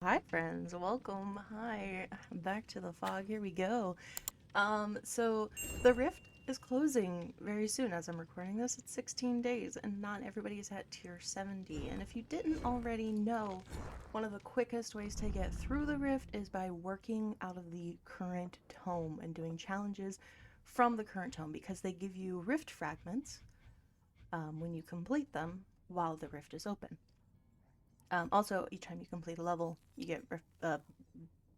Hi friends, welcome. Hi, back to the fog. Here we go. So the Rift is closing very soon as I'm recording this. It's 16 days and not everybody is at tier 70. And if you didn't already know, one of the quickest ways to get through the Rift is by working out of the current tome and doing challenges from the current tome because they give you Rift fragments when you complete them while the Rift is open. Also, each time you complete a level, you get a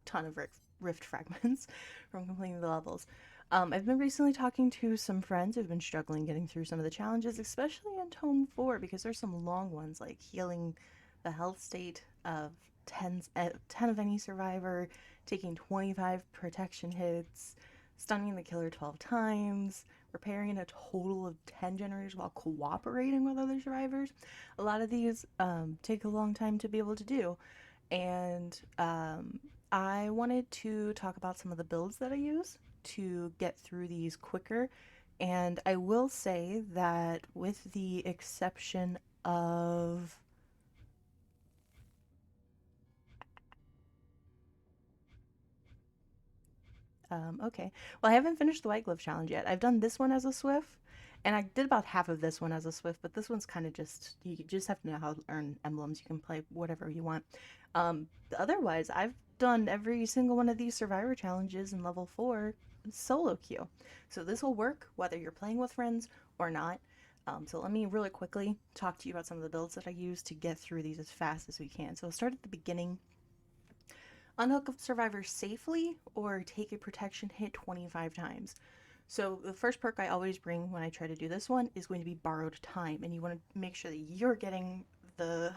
ton of rift fragments from completing the levels. I've been recently talking to some friends who've been struggling getting through some of the challenges, especially in Tome 4, because there's some long ones like healing the health state of 10 of any survivor, taking 25 protection hits, stunning the killer 12 times, repairing a total of 10 generators while cooperating with other survivors. A lot of these take a long time to be able to do. And I wanted to talk about some of the builds that I use to get through these quicker. And I will say that, with the exception of okay. Well, I haven't finished the White Glyph challenge yet. I've done this one as a Swift, and I did about half of this one as a Swift, but this one's kind of just, you just have to know how to earn emblems. You can play whatever you want. Otherwise, I've done every single one of these Survivor challenges in level 4 solo queue. So this will work whether you're playing with friends or not. So let me really quickly talk to you about some of the builds that I use to get through these as fast as we can. So I'll start at the beginning. Unhook a survivor safely or take a protection hit 25 times. So the first perk I always bring when I try to do this one is going to be borrowed time, and you want to make sure that you're getting the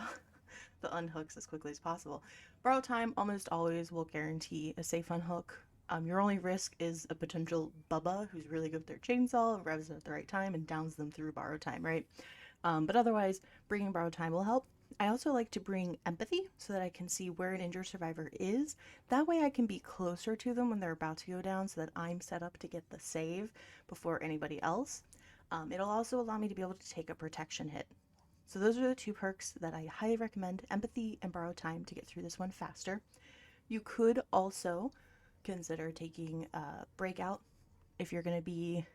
the unhooks as quickly as possible. Borrowed time almost always will guarantee a safe unhook. Your only risk is a potential Bubba who's really good with their chainsaw, revs it at the right time, and downs them through borrowed time, right? But otherwise, bringing borrowed time will help. I also like to bring empathy so that I can see where an injured survivor is. That way I can be closer to them when they're about to go down so that I'm set up to get the save before anybody else. It'll also allow me to be able to take a protection hit. So those are the two perks that I highly recommend, empathy and borrowed time, to get through this one faster. You could also consider taking Breakout if you're going to be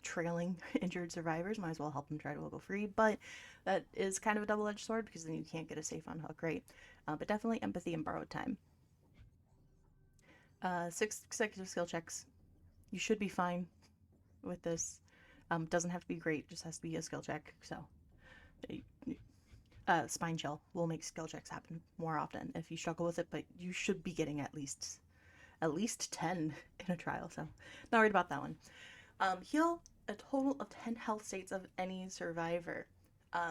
trailing injured survivors. Might as well help them try to go free, but that is kind of a double-edged sword because then you can't get a safe unhook, right? But definitely empathy and borrowed time. 6 consecutive skill checks. You should be fine with this. Doesn't have to be great, just has to be a skill check. So spine chill will make skill checks happen more often if you struggle with it, but you should be getting at least 10 in a trial, so not worried about that one. Heal a total of 10 health states of any survivor.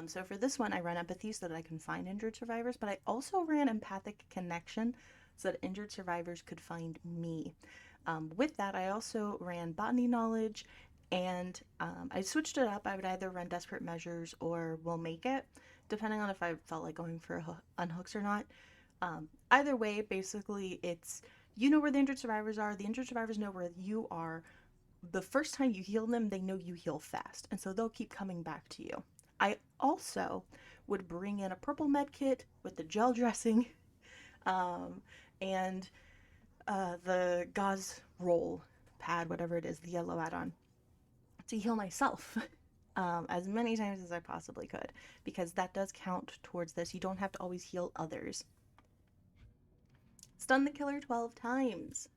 So for this one, I ran empathy so that I can find injured survivors, but I also ran empathic connection so that injured survivors could find me. With that, I also ran botany knowledge, and I switched it up. I would either run desperate measures or will make it, depending on if I felt like going for unhooks or not. Either way, basically, it's, you know where the injured survivors are. The injured survivors know where you are. The first time you heal them, they know you heal fast, and so they'll keep coming back to you. I also would bring in a purple med kit with the gel dressing, um, and the gauze roll pad, whatever it is, the yellow add-on, to heal myself as many times as I possibly could, because that does count towards this. You don't have to always heal others. Stun the killer 12 times.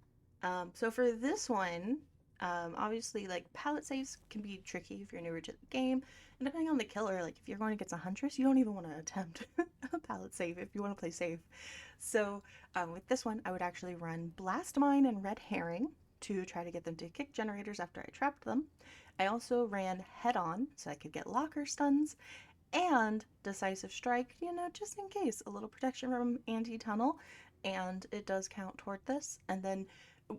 So for this one, obviously, like, palette saves can be tricky if you're newer to the game, and depending on the killer, like if you're going against a huntress, you don't even want to attempt a palette save if you want to play safe. So with this one, I would actually run Blast Mine and Red Herring to try to get them to kick generators after I trapped them. I also ran Head On so I could get locker stuns, and Decisive Strike, just in case, a little protection from anti-tunnel, and it does count toward this. And then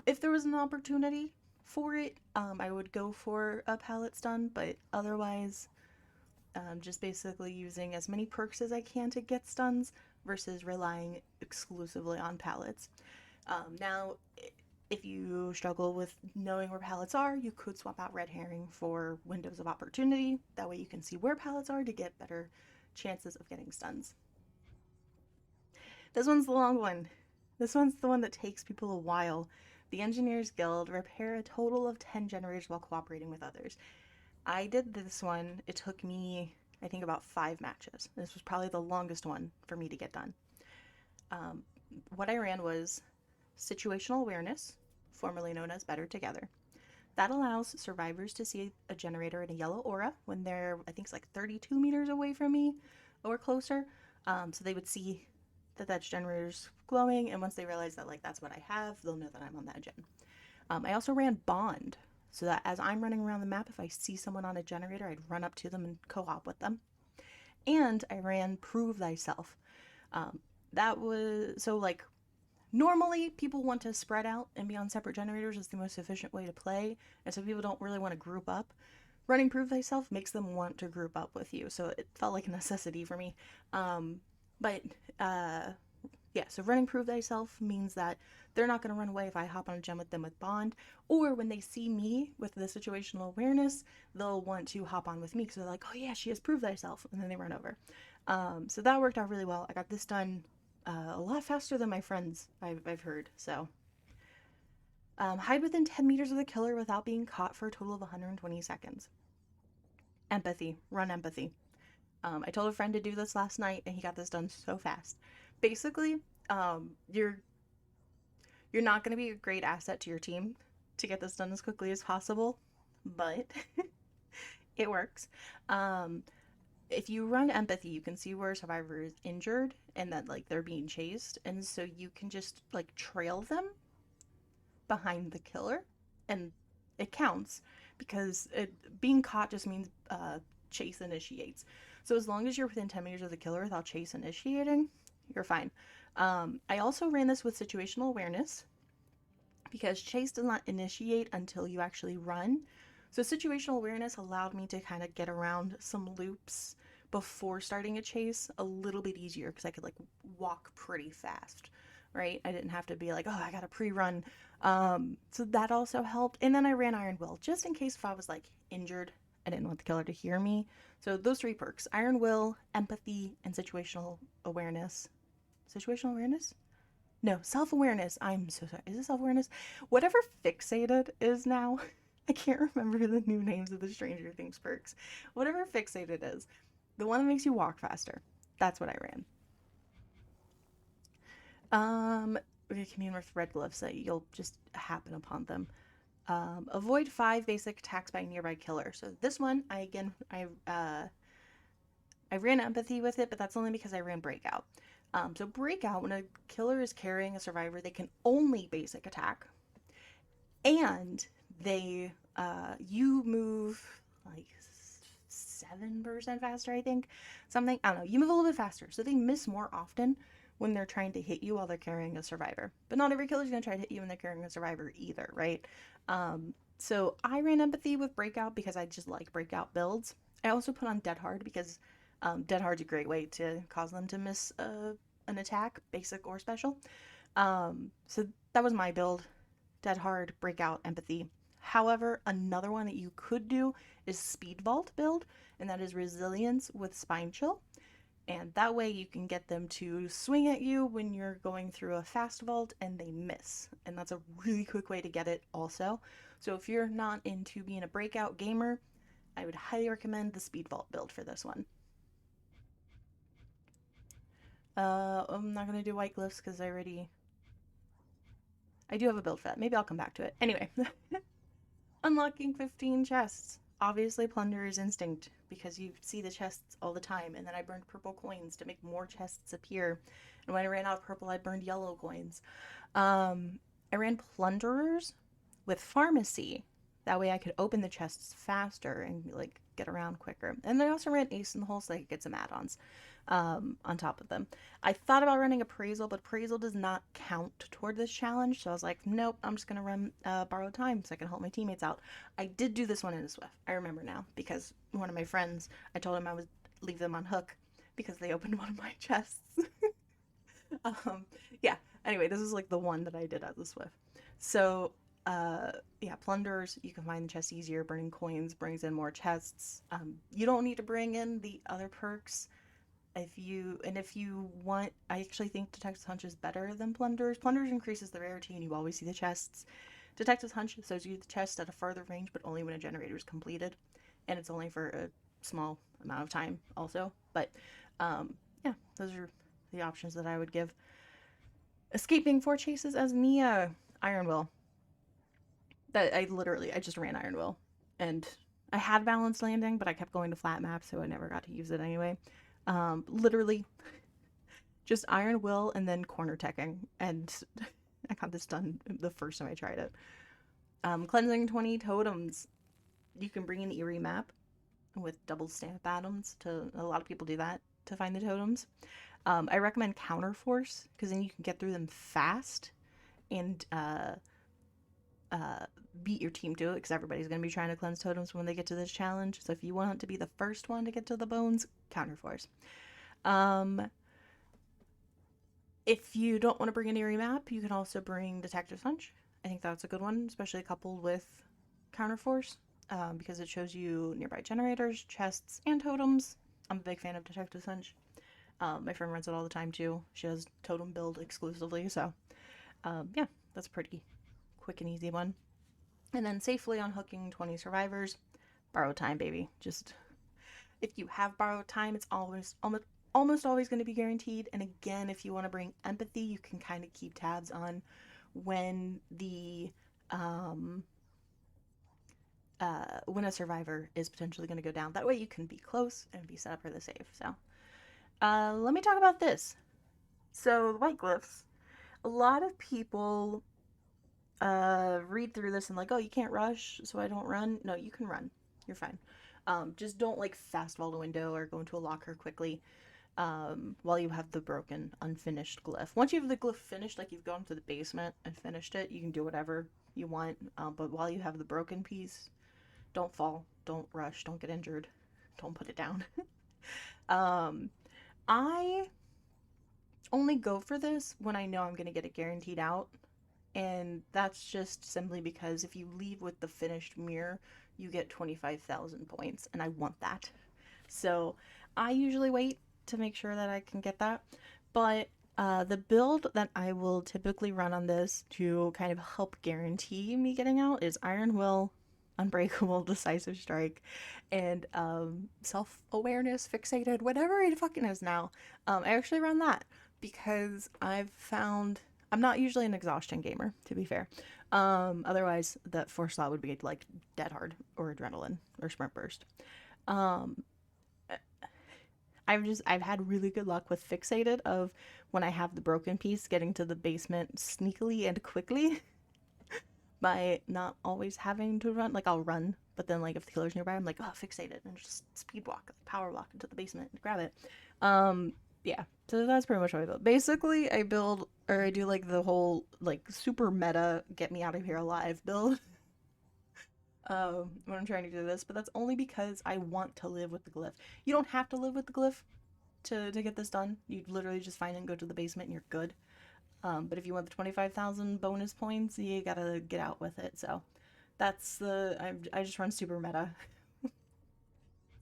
if there was an opportunity for it, I would go for a palette stun, but otherwise, just basically using as many perks as I can to get stuns versus relying exclusively on palettes. Now, if you struggle with knowing where palettes are, you could swap out Red Herring for Windows of Opportunity. That way you can see where palettes are to get better chances of getting stuns. This one's the long one. This one's the one that takes people a while. The Engineers Guild repair a total of 10 generators while cooperating with others. I did this one. It took me, I think, about 5 matches. This was probably the longest one for me to get done. Um, what I ran was situational awareness, formerly known as Better Together. That allows survivors to see a generator in a yellow aura when they're, I think it's like 32 meters away from me or closer. So they would see that that generator's glowing, and once they realize that like that's what I have, they'll know that I'm on that gen. I also ran Bond, so that as I'm running around the map, if I see someone on a generator, I'd run up to them and co-op with them. And I ran Prove Thyself. Um, that was so like normally people want to spread out and be on separate generators is the most efficient way to play, and so people don't really want to group up. Running Prove Thyself makes them want to group up with you, so it felt like a necessity for me. But yeah, so running Prove Thyself means that they're not going to run away if I hop on a gem with them with Bond, or when they see me with the situational awareness, they'll want to hop on with me because they're like, oh yeah, she has Prove Thyself, and then they run over. So that worked out really well. I got this done a lot faster than my friends, I've heard. So hide within 10 meters of the killer without being caught for a total of 120 seconds. Empathy, run empathy. I told a friend to do this last night, and he got this done so fast. Basically, you're not going to be a great asset to your team to get this done as quickly as possible, but it works. Um, if you run empathy, you can see where a survivor is injured and that like they're being chased, and so you can just like trail them behind the killer, and it counts because being caught just means chase initiates. So as long as you're within 10 meters of the killer without chase initiating, you're fine. I also ran this with situational awareness because chase does not initiate until you actually run. So situational awareness allowed me to kind of get around some loops before starting a chase a little bit easier because I could like walk pretty fast, right? I didn't have to be like, oh, I got to pre-run. So that also helped. And then I ran Iron Will just in case if I was like injured, I didn't want the killer to hear me. So those 3 perks: Iron Will, Empathy, and Situational Awareness. Situational Awareness? No, self awareness. I'm so sorry. Is it self awareness? Whatever fixated is now. I can't remember the new names of the Stranger Things perks. Whatever fixated is, the one that makes you walk faster. That's what I ran. We commune with red glyphs that you'll just happen upon them. Avoid 5 basic attacks by nearby killer. So this one, I ran empathy with it, but that's only because I ran breakout. So breakout, when a killer is carrying a survivor, they can only basic attack, and they you move like 7% faster, I think, something. I don't know. You move a little bit faster, so they miss more often when they're trying to hit you while they're carrying a survivor. But not every killer is gonna try to hit you when they're carrying a survivor either, right? So I ran empathy with breakout because I just like breakout builds. I also put on dead hard because dead hard's a great way to cause them to miss an attack, basic or special. So that was my build: dead hard, breakout, empathy. However, another one that you could do is speed vault build, and that is resilience with spine chill. And that way you can get them to swing at you when you're going through a fast vault and they miss. And that's a really quick way to get it also. So if you're not into being a breakout gamer, I would highly recommend the speed vault build for this one. I'm not gonna do white glyphs because I do have a build for that. Maybe I'll come back to it. Anyway, unlocking 15 chests. Obviously, Plunderer's Instinct, because you see the chests all the time. And then I burned purple coins to make more chests appear. And when I ran out of purple, I burned yellow coins. I ran Plunderers with Pharmacy. That way I could open the chests faster and like get around quicker. And then I also ran Ace in the Hole so I could get some add-ons on top of them. I thought about running Appraisal, but Appraisal does not count toward this challenge. So I was like, nope, I'm just going to run Borrowed Time so I can help my teammates out. I did do this one in a Swift. I remember now because one of my friends, I told him I would leave them on hook because they opened one of my chests. Yeah, anyway, this is like the one that I did as a Swift. So yeah, plunders, you can find the chests easier. Burning coins brings in more chests. You don't need to bring in the other perks If you want, I actually think Detective's Hunch is better than Plunder's. Plunder's increases the rarity and you always see the chests. Detective's Hunch shows you the chest at a farther range, but only when a generator is completed, and it's only for a small amount of time also. But yeah, those are the options that I would give. Escaping 4 chases as Mia. Iron Will. That I just ran Iron Will, and I had balanced landing, but I kept going to flat maps, so I never got to use it anyway. Literally just Iron Will and then corner teching, and I got this done the first time I tried it. Cleansing 20 totems. You can bring an eerie map with double stamp atoms. To a lot of people do that to find the totems. I recommend Counterforce because then you can get through them fast and beat your team to it, because everybody's going to be trying to cleanse totems when they get to this challenge. So if you want to be the first one to get to the bones, Counterforce. If you don't want to bring an eerie map, you can also bring Detective's Hunch. I think that's a good one, especially coupled with Counterforce, because it shows you nearby generators, chests, and totems. I'm a big fan of Detective's Hunch. My friend runs it all the time too. She has totem build exclusively, so yeah, that's a pretty quick and easy one. And then safely unhooking 20 survivors. Borrowed time, baby. Just if you have borrowed time, it's almost always going to be guaranteed. And again, if you want to bring empathy, you can kind of keep tabs on when when a survivor is potentially going to go down. That way you can be close and be set up for the save. So let me talk about this. So the white glyphs. A lot of people read through this and like, oh, you can't rush, so I don't run. No, you can run. You're fine. Just don't like fast vault a window or go into a locker quickly while you have the broken, unfinished glyph. Once you have the glyph finished, like you've gone to the basement and finished it, you can do whatever you want. But while you have the broken piece, don't fall, don't rush, don't get injured, don't put it down. I only go for this when I know I'm going to get it guaranteed out. And that's just simply because if you leave with the finished mirror, you get 25,000 points, and I want that. So I usually wait to make sure that I can get that. But the build that I will typically run on this to kind of help guarantee me getting out is Iron Will, Unbreakable, Decisive Strike, and Self-Awareness, Fixated, whatever it fucking is now. I actually run that because I've found I'm not usually an exhaustion gamer, to be fair. Otherwise, that 4 slot would be like Dead Hard or Adrenaline or Sprint Burst. Um, I've had really good luck with Fixated of when I have the broken piece getting to the basement sneakily and quickly by not always having to run. Like I'll run, but then like if the killer's nearby, I'm like, oh, Fixated, and just speed walk, like power walk into the basement and grab it. Yeah, so that's pretty much what I build. Basically, I do like the whole like super meta get me out of here alive build when I'm trying to do this, but that's only because I want to live with the glyph. You don't have to live with the glyph to get this done. You literally just find it and go to the basement and you're good. But if you want the 25,000 bonus points, you gotta get out with it. So that's I just run super meta.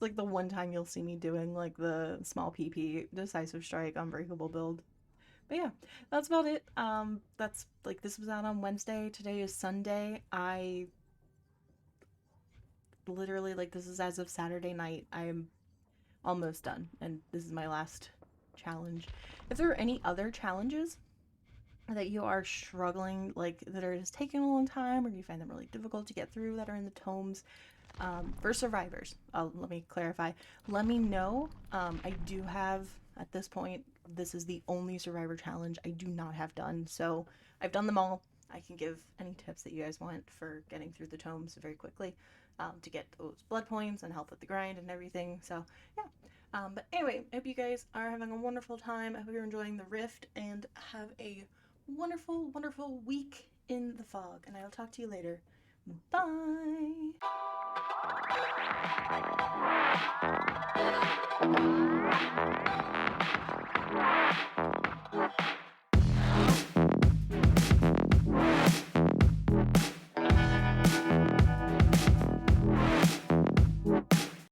Like the one time you'll see me doing like the small PP, Decisive Strike, Unbreakable build. But yeah, that's about it. That's like this was out on Wednesday. Today is Sunday. I literally like this is as of Saturday night. I am almost done, and this is my last challenge. If there are any other challenges that you are struggling, like that are just taking a long time, or you find them really difficult to get through, that are in the tomes, for survivors, let me clarify. Let me know. I do have at this point. This is the only survivor challenge I do not have done, so I've done them all. I can give any tips that you guys want for getting through the tomes very quickly, to get those blood points and help with the grind and everything. So yeah. But anyway, I hope you guys are having a wonderful time. I hope you're enjoying the rift and have a wonderful, wonderful week in the fog. And I'll talk to you later. Bye.